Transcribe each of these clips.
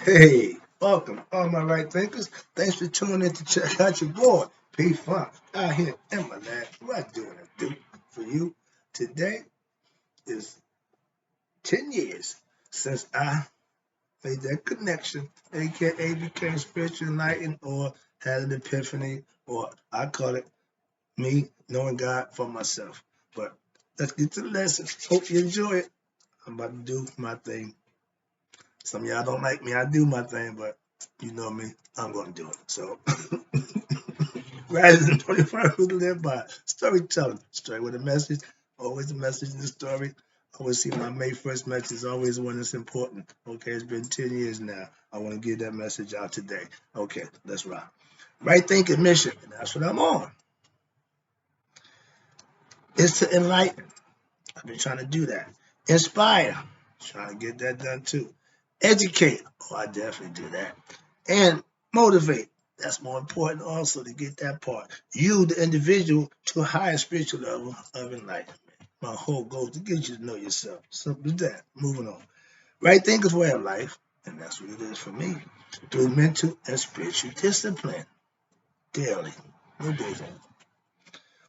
Hey, welcome, all my right thinkers. Thanks for tuning in to check out your boy, P Funk, out here in my lab. What I doing I do for you today is 10 years since I made that connection, aka became spiritually enlightened or had an epiphany, or I call it me knowing God for myself. But let's get to the lesson. Hope you enjoy it. I'm about to do my thing. Some of y'all don't like me. I do my thing, but you know me. I'm going to do it. So, rather than 25 who to live by, storytelling. Story with a message. Always a message in the story. Always see my May 1st message is always one that's important. Okay, it's been 10 years now. I want to get that message out today. Okay, let's rock. Right thinking mission, and that's what I'm on. Is to enlighten. I've been trying to do that. Inspire. Trying to get that done too. Educate. Oh, I definitely do that. And motivate. That's more important also to get that part. You, the individual, to a higher spiritual level of enlightenment. My whole goal is to get you to know yourself. Simple as that. Moving on. Right thinkers way of life, and that's what it is for me, through mental and spiritual discipline daily. No days off.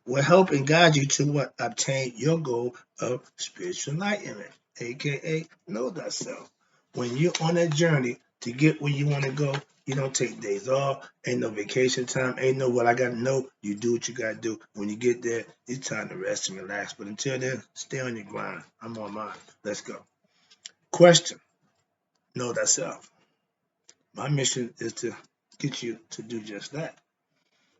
Will help and guide you to what obtain your goal of spiritual enlightenment, aka know thyself. When you're on that journey to get where you want to go, you don't take days off, ain't no vacation time, ain't no what I gotta know. You do what you gotta do. When you get there, it's time to rest and relax. But until then, stay on your grind. I'm on mine. Let's go. Question. Know thyself. My mission is to get you to do just that.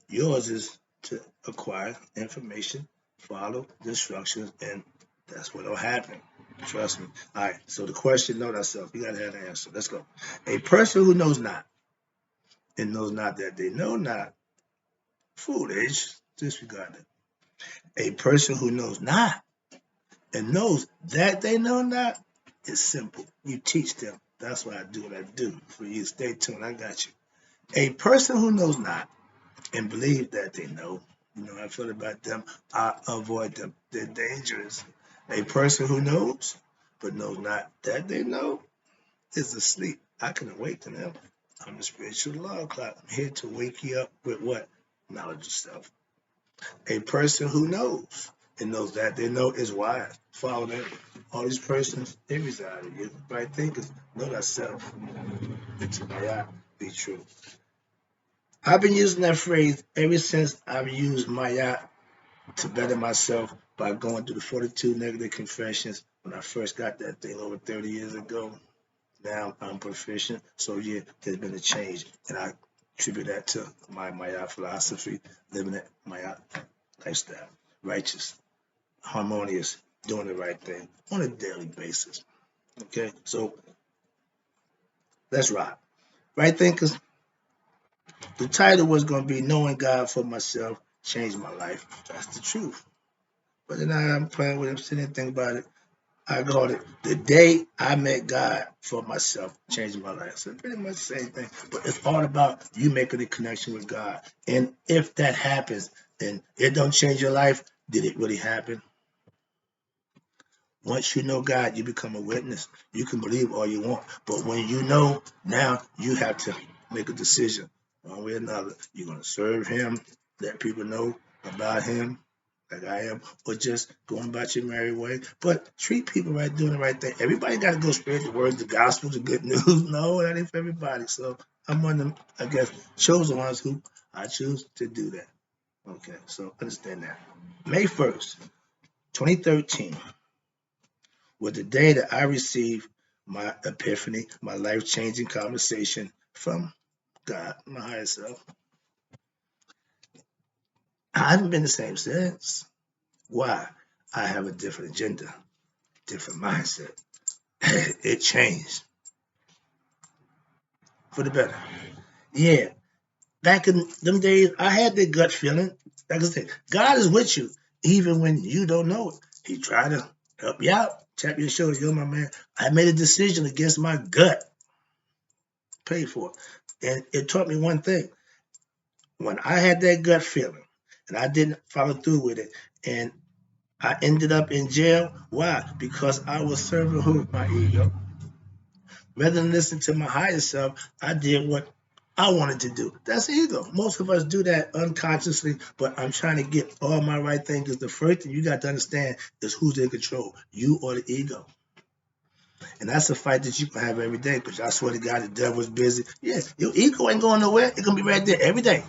Yours is to acquire information, follow the instructions, and that's what'll happen. Trust me. All right. So the question, know thyself. You gotta have the answer. Let's go. A person who knows not and knows not that they know not, foolish, disregard it. A person who knows not and knows that they know not is simple. You teach them. That's why I do what I do for you. Stay tuned. I got you. A person who knows not and believe that they know. You know how I feel about them. I avoid them. They're dangerous. A person who knows but knows not that they know is asleep. I can awaken them. I'm the spiritual alarm clock. I'm here to wake you up with what? Knowledge of self. A person who knows and knows that they know is wise. Follow them. All these persons, they reside in you. Right thinkers, know thyself. It's my be true. I've been using that phrase ever since I've used Maya to better myself by going through the 42 negative confessions when I first got that thing over 30 years ago. Now I'm proficient. So yeah, there's been a change. And I attribute that to my Maya philosophy, living that Maya lifestyle. Righteous, harmonious, doing the right thing on a daily basis. Okay, so let's rock. Right thinkers, the title was going to be Knowing God for Myself Changed My Life. That's the truth. But then I'm playing with him, sitting and think about it. I called it The Day I Met God for Myself, Changed My Life. So pretty much the same thing. But it's all about you making a connection with God. And if that happens and it don't change your life, did it really happen? Once you know God, you become a witness. You can believe all you want. But when you know, now you have to make a decision one way or another. You're going to serve him, let people know about him, like I am, or just going about your merry way. But treat people right, doing the right thing. Everybody got to go spread the word, the gospel, the good news. No, that ain't for everybody. So I'm one of them, I guess, chosen ones who I choose to do that. Okay, so understand that. May 1st, 2013 was the day that I received my epiphany, my life changing conversation from God, my higher self. I haven't been the same since. Why? I have a different agenda, different mindset. It changed for the better. Yeah, back in them days, I had that gut feeling. Like I said, God is with you, even when you don't know it. He tried to help you out, tap your shoulder. You're my man. I made a decision against my gut, paid for it. And it taught me one thing. When I had that gut feeling and I didn't follow through with it, and I ended up in jail, why? Because I was serving who? My ego. Rather than listen to my higher self, I did what I wanted to do. That's ego. Most of us do that unconsciously, but I'm trying to get all my right thing because the first thing you got to understand is who's in control, you or the ego. And that's a fight that you can have every day because I swear to God, the devil's busy. Yeah, your ego ain't going nowhere. It's going to be right there every day.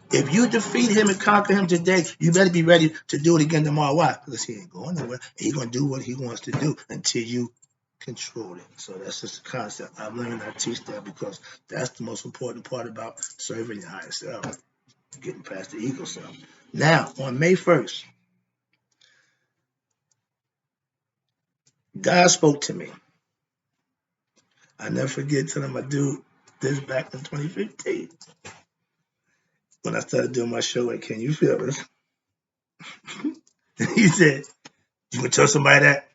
If you defeat him and conquer him today, you better be ready to do it again tomorrow. Why? Because he ain't going nowhere. He's going to do what he wants to do until you control it. So that's just a concept. I'm learning how to teach that because that's the most important part about serving your higher self, getting past the ego self. Now, on May 1st, God spoke to me. I never forget telling my dude this back in 2015 when I started doing my show at Can You Feel This? He said, you can tell somebody that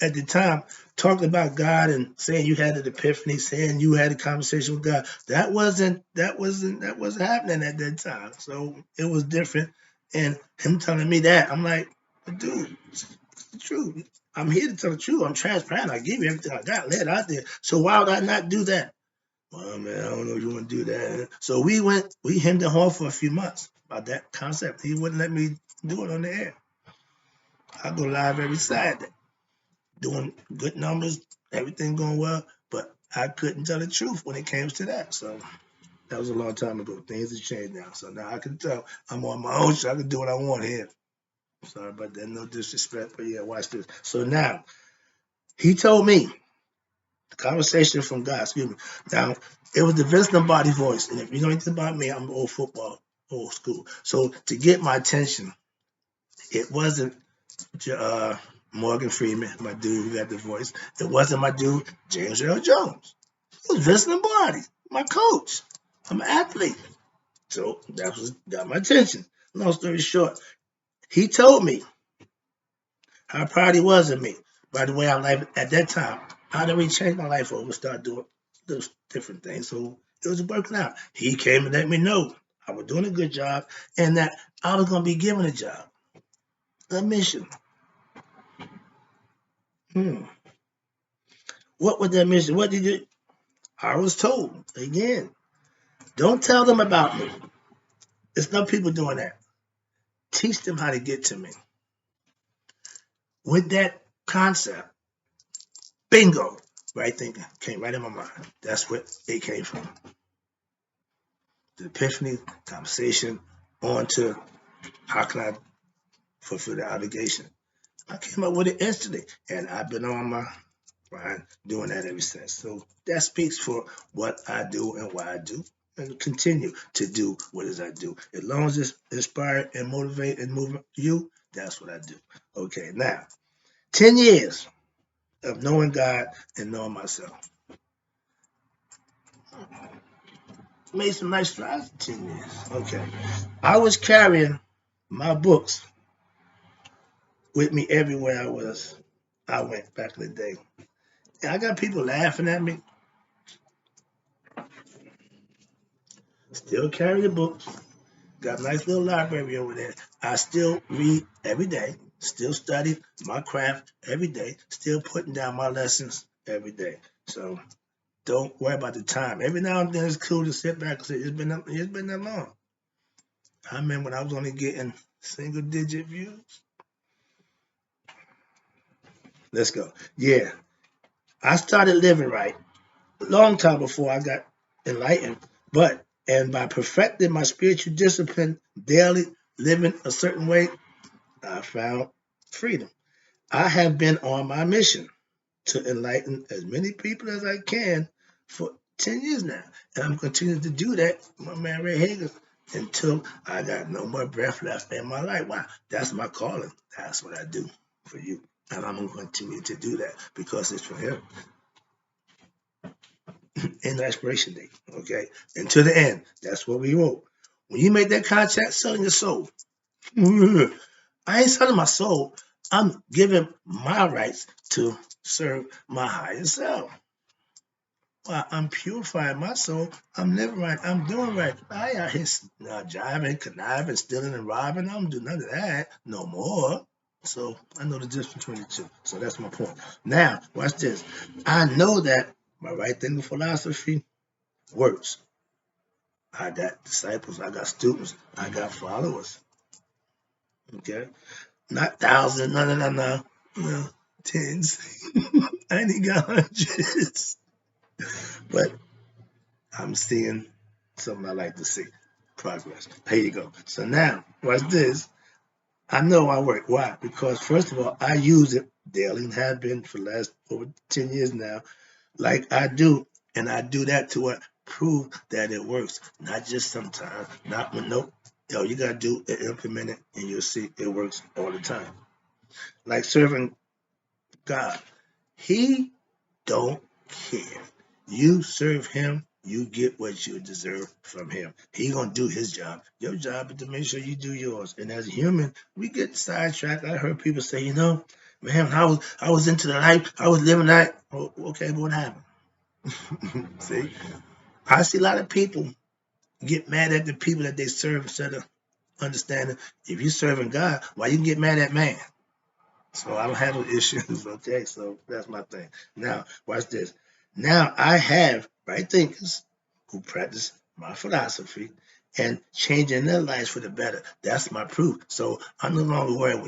at the time, talking about God and saying you had an epiphany, saying you had a conversation with God, that wasn't happening at that time. So it was different. And him telling me that, I'm like, dude, it's the truth. I'm here to tell the truth. I'm transparent. I give you everything I got, let it out there. So why would I not do that? Well, man, I don't know if you want to do that. So we hemmed and hawed for a few months about that concept. He wouldn't let me do it on the air. I go live every Saturday, doing good numbers, everything going well, but I couldn't tell the truth when it came to that. So that was a long time ago. Things have changed now. So now I can tell I'm on my own, so I can do what I want here. Sorry about that, no disrespect, but yeah, watch this. So now, he told me, the conversation from God, excuse me. Now, it was the Vince body voice, and if you know anything about me, I'm old football, old school. So to get my attention, it wasn't Morgan Freeman, my dude who got the voice. It wasn't my dude, James Earl Jones. It was Vince Lombardi, my coach. I'm an athlete. So that got my attention. Long story short, he told me how proud he was of me. By the way, I life at that time, I'd already changed my life over, start doing those different things. So it was working out. He came and let me know I was doing a good job and that I was going to be given a job, a mission. What was that mission? What did you? I was told again, don't tell them about me. There's no people doing that. Teach them how to get to me. With that concept, bingo, right thinking came right in my mind. That's where it came from. The epiphany, conversation, on to how can I fulfill the obligation. I came up with it instantly, and I've been on my grind doing that ever since. So that speaks for what I do and why I do, and continue to do what it is I do. As long as it's inspire and motivate and move you, that's what I do. Okay, now, 10 years of knowing God and knowing myself. Made some nice strides in 10 years. Okay. I was carrying my books with me everywhere I went back in the day. And I got people laughing at me. Still carry the books. Got a nice little library over there. I still read every day. Still study my craft every day. Still putting down my lessons every day. So don't worry about the time. Every now and then it's cool to sit back and say, it's been that long. I remember when I was only getting single digit views. Let's go. Yeah. I started living right a long time before I got enlightened, and by perfecting my spiritual discipline daily, living a certain way, I found freedom. I have been on my mission to enlighten as many people as I can for 10 years now. And I'm continuing to do that, my man Ray Hager, until I got no more breath left in my life. Wow, that's my calling. That's what I do for you. And I'm going to continue to do that because it's for him. In the expiration date, okay? And to the end, that's what we wrote. When you make that contract, selling your soul. I ain't selling my soul. I'm giving my rights to serve my higher self. While I'm purifying my soul, I'm living right. I'm doing right. I ain't out here jiving, conniving, stealing, and robbing. I don't do none of that no more. So I know the difference between the two. So that's my point. Now, watch this. I know that My right thinking philosophy works. I got disciples, I got students, I got followers. Okay? Not thousands, no. No, tens. I ain't even got hundreds. But I'm seeing something I like to see. Progress. Here you go. So now, watch this. I know I work. Why? Because first of all, I use it daily and have been for the last over 10 years now, like I do. And I do that to what? Prove that it works. Not just sometimes, not when no. Yo, you gotta do it, implement it, and you'll see it works all the time. Like serving God. He don't care. You serve him, you get what you deserve from him. He gonna do his job. Your job is to make sure you do yours. And as a human, we get sidetracked. I heard people say, man, I was into the life, I was living that. Oh, okay, but what happened? See, I see a lot of people get mad at the people that they serve instead of understanding if you're serving God, why you can get mad at man? So I don't have no issues, okay? So that's my thing. Now, watch this. Now I have right thinkers who practice my philosophy and changing their lives for the better. That's my proof. So I'm no longer worried,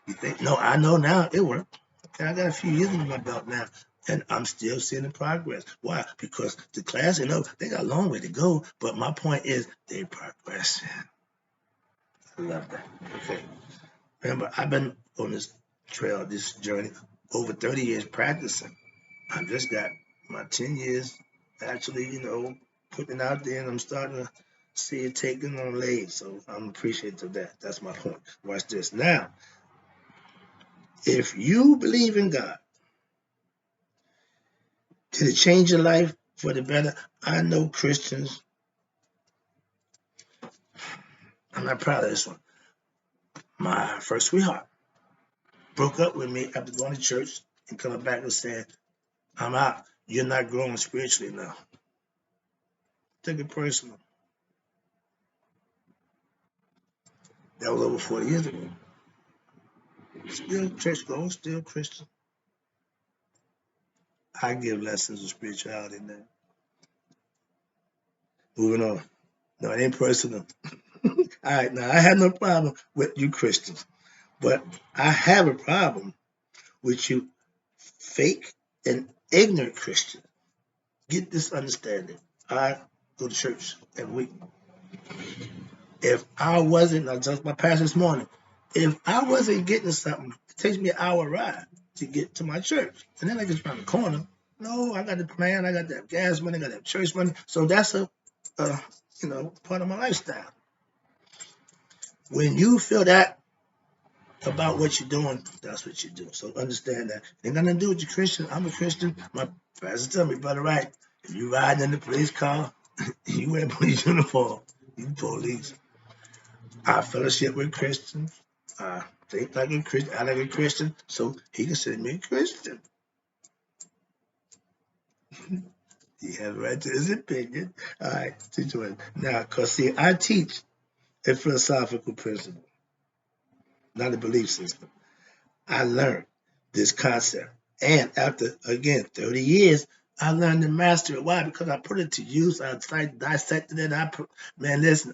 you think, no, I know now it worked. Okay, I got a few years under my belt now, and I'm still seeing the progress. Why? Because the class, they got a long way to go, but my point is they progress. I love that. Okay. Remember, I've been on this trail, this journey, over 30 years practicing. I just got my 10 years actually, putting it out there, and I'm starting to see it taking on legs. So I'm appreciative of that. That's my point. Watch this. Now, if you believe in God, did it change your life for the better? I know Christians, I'm not proud of this one. My first sweetheart broke up with me after going to church and coming back and saying, I'm out. You're not growing spiritually now. Take it personal. That was over 40 years ago. Still church going, still Christian. I give lessons of spirituality now. Moving on. No, it ain't personal. All right, now I have no problem with you Christians, but I have a problem with you fake and ignorant Christians. Get this understanding. I go to church every week. If I wasn't, I told my pastor this morning, if I wasn't getting something, it takes me an hour ride to get to my church. And then I just around the corner. No, I got the plan, I got that gas money, I got that church money. So that's a part of my lifestyle. When you feel that about what you're doing, that's what you do. So understand that. Ain't nothing to do with you Christian. I'm a Christian. My pastor tell me, brother, right? If you riding in the police car, you wear a police uniform, you police. I fellowship with Christians. I think like a Christian. I like a Christian, so he considered me a Christian. He has a right to his opinion. All right, situation. Now, because see, I teach a philosophical principle, not a belief system. I learned this concept. And after, again, 30 years, I learned to master it. Why? Because I put it to use. I dissected it.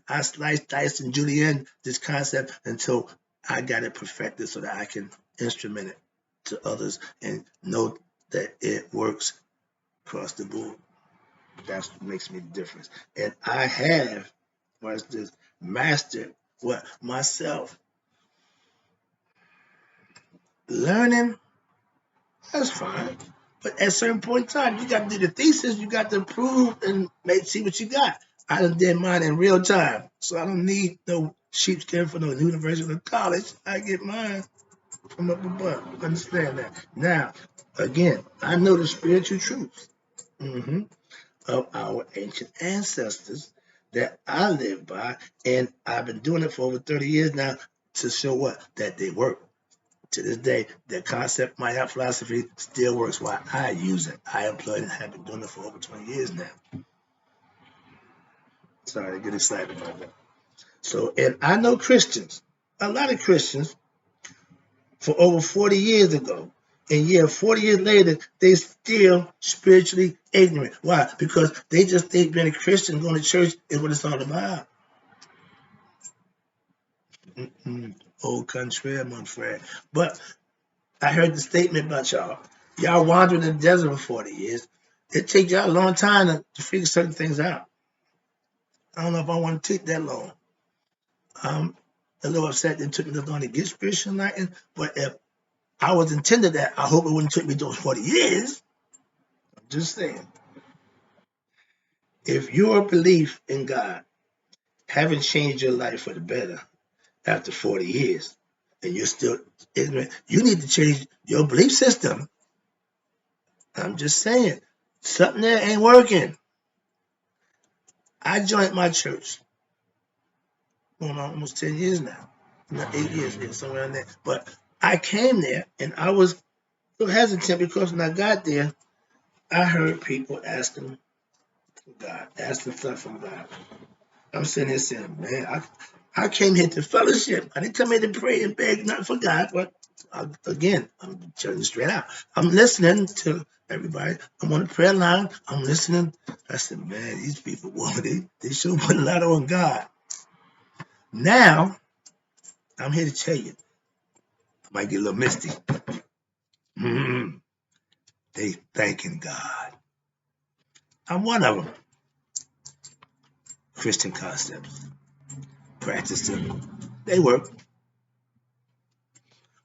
I sliced, diced, and julienne this concept until I got it perfected so that I can instrument it to others and know that it works across the board. That's what makes me the difference. And I have, watch this, mastered what? Myself. Learning, that's fine. But at a certain point in time, you got to do the thesis, you got to prove and see what you got. I done did mine in real time. So I don't need no sheepskin for no university or college. I get mine from up above. Understand that. Now, again, I know the spiritual truths of our ancient ancestors that I live by, and I've been doing it for over 30 years now to show what? That they work. To this day, the concept, my philosophy still works. Why? I use it. I employ it and have been doing it for over 20 years now. Sorry, I get excited about that. So, and I know Christians, a lot of Christians, for over 40 years ago, And yeah, 40 years later, they still spiritually ignorant. Why? Because they just think being a Christian, going to church is what it's all about. Old country, my friend. But I heard the statement about y'all. Y'all wandering in the desert for 40 years. It takes y'all a long time to figure certain things out. I don't know if I want to take that long. I'm a little upset that it took me this long to get spiritual enlightened, but if I was intended that, I hope it wouldn't take me those 40 years. I'm just saying. If your belief in God haven't changed your life for the better after 40 years, and you're still ignorant, you need to change your belief system. I'm just saying, something there ain't working. I joined my church going on almost 10 years now. Not 8 years, yeah, somewhere in there. But I came there and I was so hesitant because when I got there, I heard people asking God, asking stuff from God. I'm sitting here saying, man, I came here to fellowship. I didn't come here to pray and beg, not for God, but again, I'm telling you straight out. I'm listening to everybody. I'm on the prayer line. I'm listening. I said, man, these people, boy, they should put a lot on God. Now, I'm here to tell you, I might get a little misty. They thanking God. I'm one of them. Christian concepts. Practice them. They work.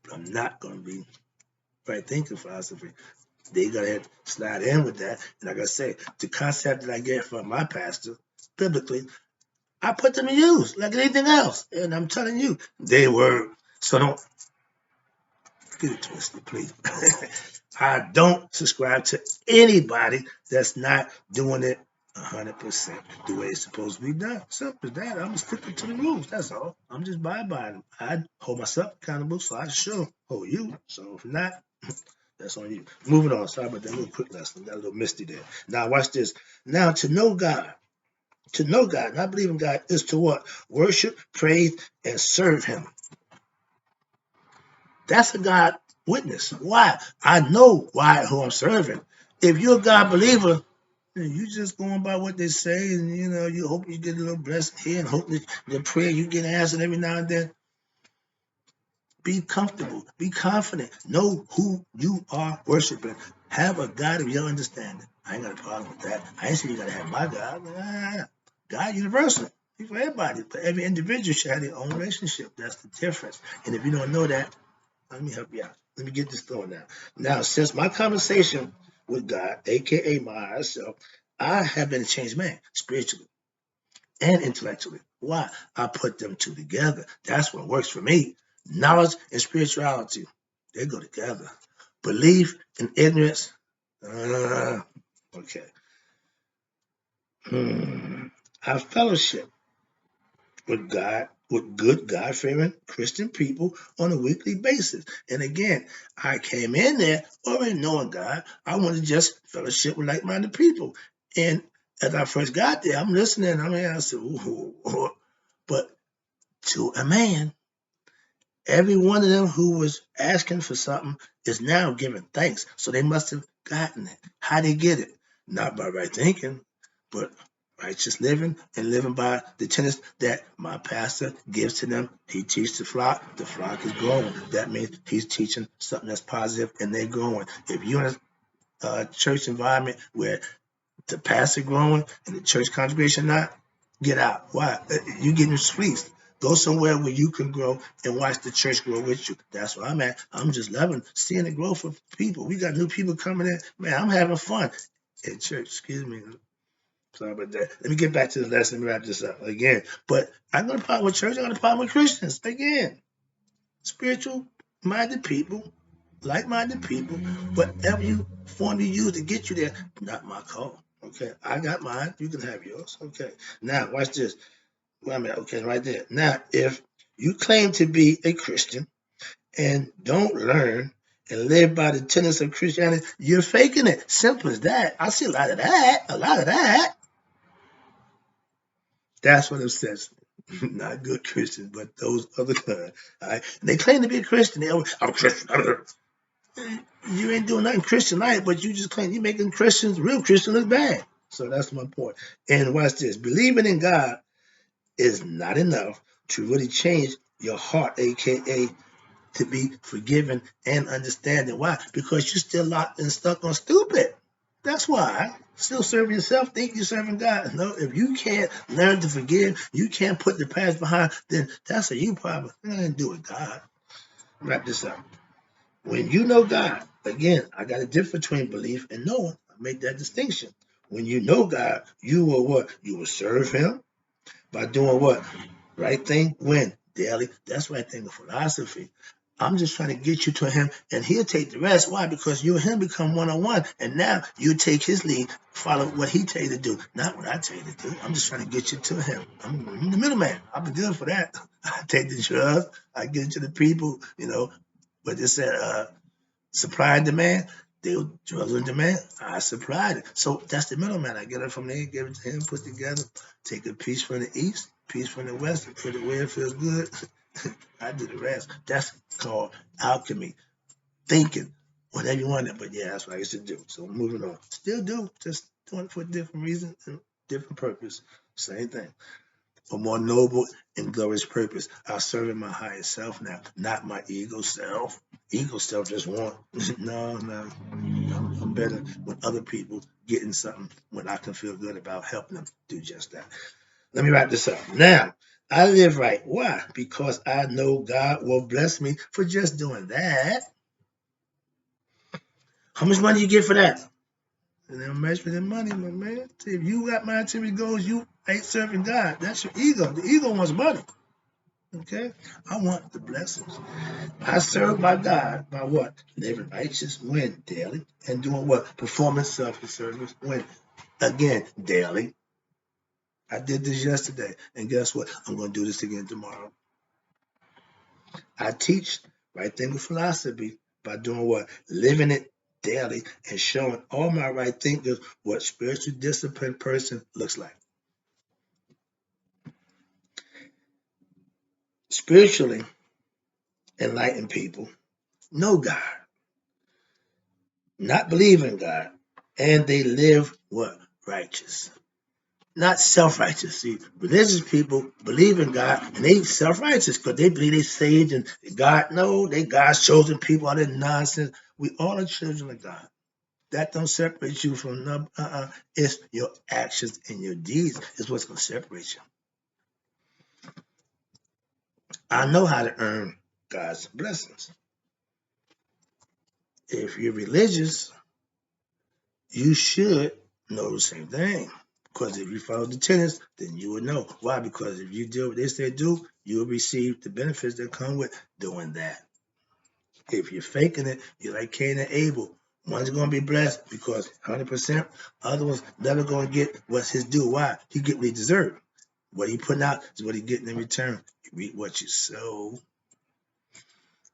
But I'm not going to be right thinking philosophy. They got to slide in with that. And like I say, the concept that I get from my pastor, biblically, I put them in use like anything else. And I'm telling you, they work. So don't get it twisted, please. I don't subscribe to anybody that's not doing it 100% the way it's supposed to be done. Simple as that. I'm sticking to the rules. That's all. I'm just by them. I hold myself accountable, so I sure hold you. So if not, that's on you. Moving on. Sorry about that little quick lesson. Got a little misty there. Now watch this. Now to know God, not believe in God, is to what? Worship, praise, and serve Him. That's a God witness. Why? I know who I'm serving. If you're a God believer, you just going by what they say, and you hope you get a little blessing here, and hope that the prayer you get answered every now and then. Be comfortable. Be confident. Know who you are worshiping. Have a God of your understanding. I ain't got a problem with that. I ain't saying you got to have my God. God universal. He's for everybody. But every individual should have their own relationship. That's the difference. And if you don't know that, let me help you out. Let me get this going now. Now, since my conversation with God, aka myself, I have been a changed man spiritually and intellectually. Why? I put them two together. That's what works for me. Knowledge and spirituality, they go together. Belief and ignorance, okay. I fellowship with God, with good God-fearing Christian people on a weekly basis. And again, I came in there already knowing God. I wanted to just fellowship with like-minded people. And as I first got there, I'm listening. I said, ooh. But to a man, every one of them who was asking for something is now giving thanks. So they must have gotten it. How they get it? Not by right thinking, but righteous living and living by the tenets that my pastor gives to them. He teaches the flock is growing. That means he's teaching something that's positive and they're growing. If you're in a church environment where the pastor growing and the church congregation not, get out. Why? You getting fleeced. Go somewhere where you can grow and watch the church grow with you. That's where I'm at. I'm just loving seeing the growth of people. We got new people coming in. Man, I'm having fun at church. Excuse me. Sorry about that. Let me get back to the lesson and wrap this up again. But I'm going to part with church. I'm going to part with Christians. Again, spiritual minded people, like-minded people, whatever you form you use to get you there, not my call. Okay, I got mine. You can have yours. Okay. Now, watch this. Wait a minute. Okay, right there. Now, if you claim to be a Christian and don't learn and live by the tenets of Christianity, you're faking it. Simple as that. I see a lot of that. A lot of that. That's what it says. Not good Christians, but those other kind. All right? And they claim to be a Christian. I'm a Christian. You ain't doing nothing Christian-like, but you just claim you making Christians, real Christians, look bad. So that's my point. And watch this. Believing in God is not enough to really change your heart, aka to be forgiven and understanding. Why? Because you're still locked and stuck on stupid. That's why. Still serving yourself, think you're serving God. No, if you can't learn to forgive, you can't put the past behind, then that's a you problem. Nothing to do with God. Wrap this up. When you know God, again, I got a difference between belief and knowing. I make that distinction. When you know God, you will what? You will serve Him by doing what? Right thing, when? Daily. That's right thing of philosophy. I'm just trying to get you to Him, and He'll take the rest. Why? Because you and Him become one-on-one, and now you take His lead, follow what He tell you to do, not what I tell you to do. I'm just trying to get you to Him. I'm the middleman. I'll be good for that. I take the drugs, I get it to the people, but they said, supply and demand. They were drugs on demand. I supplied it. So that's the middleman. I get it from there, give it to him, put together, take a piece from the east, piece from the west, and put it where it feels good. I do the rest. That's called alchemy, thinking, whatever you want it. But yeah, that's what I used to do. So moving on. Still do, just doing it for a different reason and different purpose. Same thing. A more noble and glorious purpose. I'm serving my higher self now, not my ego self. Ego self just want, no. I'm better when other people getting something when I can feel good about helping them do just that. Let me wrap this up. Now, I live right. Why? Because I know God will bless me for just doing that. How much money you get for that? And they'll measure the money, my man. See, if you got monetary goals, you ain't serving God. That's your ego. The ego wants money. Okay? I want the blessings. I serve my God by what? Living righteous when? Daily. And doing what? Performing self-service when? Again, daily. I did this yesterday. And guess what? I'm going to do this again tomorrow. I teach right thinking philosophy by doing what? Living it daily and showing all my right thinkers what spiritual disciplined person looks like. Spiritually enlightened people know God, not believe in God, and they live what? Righteous. Not self-righteous. See, religious people believe in God and they self-righteous because they believe they saved and God, no, they God's chosen people, all that nonsense. We all are children of God. That don't separate you from them. It's your actions and your deeds is what's going to separate you. I know how to earn God's blessings. If you're religious, you should know the same thing. Because if you follow the tenets, then you would know. Why? Because if you do what they say do, you will receive the benefits that come with doing that. If you're faking it, you're like Cain and Abel. One's going to be blessed because 100%, other one's never going to get what's his due. Why? He get what he deserves. What he putting out is what he getting in return. You reap what you sow.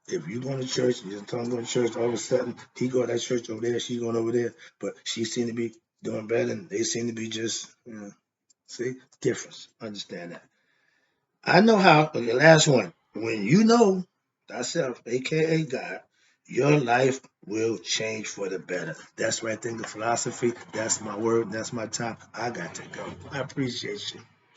If you going to church, you just tell him going to church, all of a sudden, he go to that church over there, she going over there, but she seem to be doing better, and they seem to be just, see, difference. Understand that. I know how, okay, the last one, when you know thyself, aka God, your life will change for the better. That's right thing, the philosophy, that's my word, that's my time. I got to go. I appreciate you.